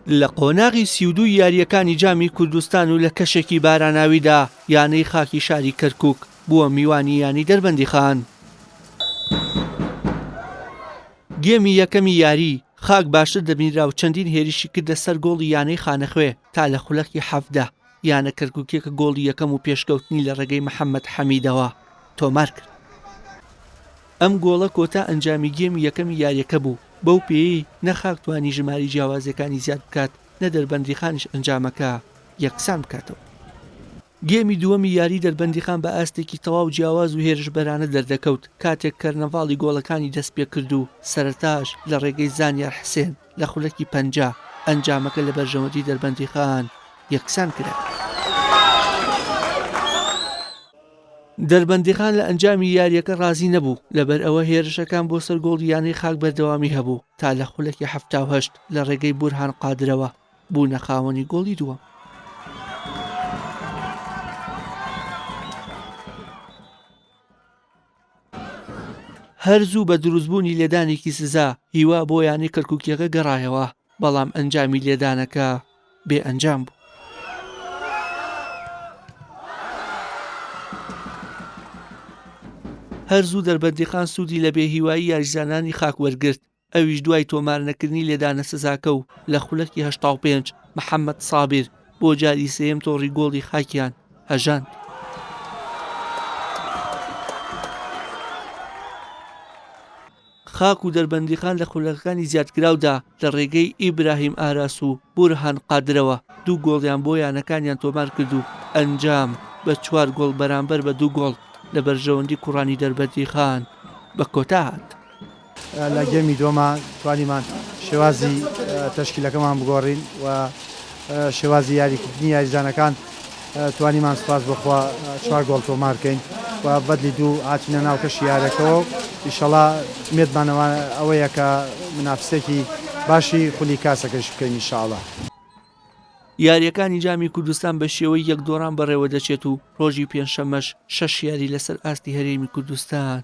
لە قۆناغی 32 یاریەکانی جامی کوردستان و لە کەشێکی باراناویدا یانەی خاکی شاری کەرکووک بووە میوانی یانی دەربەندی خان. گێمی یەکەمی یاری خاک باشتر دەبینرا و چەندین هێرشی کردە سەر گۆڵی یانەی خانەخوێ تا لە خولەکی 17 یانە کەرکووکێکە گۆڵی یەکەم و پێشکەوتنی لە ڕێگەی محەممەد حەمیدەوە تۆمار کرد. ئەم گۆڵە کۆتا ئەنجامی گێمی یەکەمی یاریەکە بوو. بەو پێی نەخاک توانی ژماری جیاوازەکانی زیاد بکات نە دەربەندی خانش ئەنجامەکە یەکسان بکاتەوە. گێمی دووەمی یاری دەربەندی خان بە ئاستێکی تەواو جیاواز و هێرش بەرانە دەردەکەوت کاتێک کەرنەڤاڵی گۆڵەکانی دەست پێ کرد و سەرەتاش لە ڕێگەی زانیار حسێن لە خولەکی 50 ئەنجامەکە لە بەرژەوەندی دەربەندی خان یەکسان کرا. دەربەندی خان لە ئەنجامی یاریەکە ڕازی نەبوو لەبەر ئەوە هێرشەکان بۆ سەر گۆڵی یانەی خاک بەردەوامی هەبوو تا لە خولەکی 78 لە ڕێگەی بورهان قادرەوە بوونە خاوەنی گۆڵی دووەم. هەرزوو بە دروستبوونی لێدانێکی سزا هیوا بۆ یانەی کەرکووکیەکە گەڕایەوە بەڵام ئەنجامی لێدانەکە بێ ئەنجام بوو. هەرزوو دەربەندی خان سوودی لە بێهیوایی یاریزانانی خاک وەرگرت ئەویش دوای تۆمار نەکردنی لێدانە سزاکە و لە خولەکی 85 محەممەد سابیر بۆ جاری سێیەم تۆڕی گۆڵی خاکیان هەژاند. خاک و دەربەندی خان لە خولەکەکانی زیادکراودا لە ڕێگەی ئیبراهیم ئاراس و بورهان قادرەوە دوو گۆڵیان بۆ یانەکانیان تۆمار کرد و ئەنجام بە 4 گۆڵ بەرامبەر بە 2 گۆڵ لە بەرژەوەندی کوڕانی دەربەندی خان بە کۆتا هات. لە گێمی دووەمە توانیمان شێوازی تەشکیلەکەمان بگۆڕین و شێوازی یاریکردنی یاریزانەکان توانیمان سوپاس بخوا 4 گۆڵ تۆمار بکەین و بەدلی دوو هاتینە ناو کەشی یاریەکەەوە ئیشەڵا مێدمانەوە ئەوەیە کە منافسێکی باشی خولی کاسەکەش بکەین ئینشاءڵڵا. یاریەکانی جامی کوردستان بە شێوەی یەک دۆڕان بەڕێوە دەچێت و ڕۆژی پێنجشەممەش 6 یاری لەسەر ئاستی هەرێمی کوردستان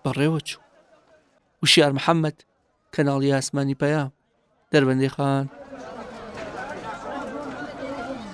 بەڕێوە چوو. وشیار محەممەد کەناڵی ئاسمانی پەیام دەربەندی خان.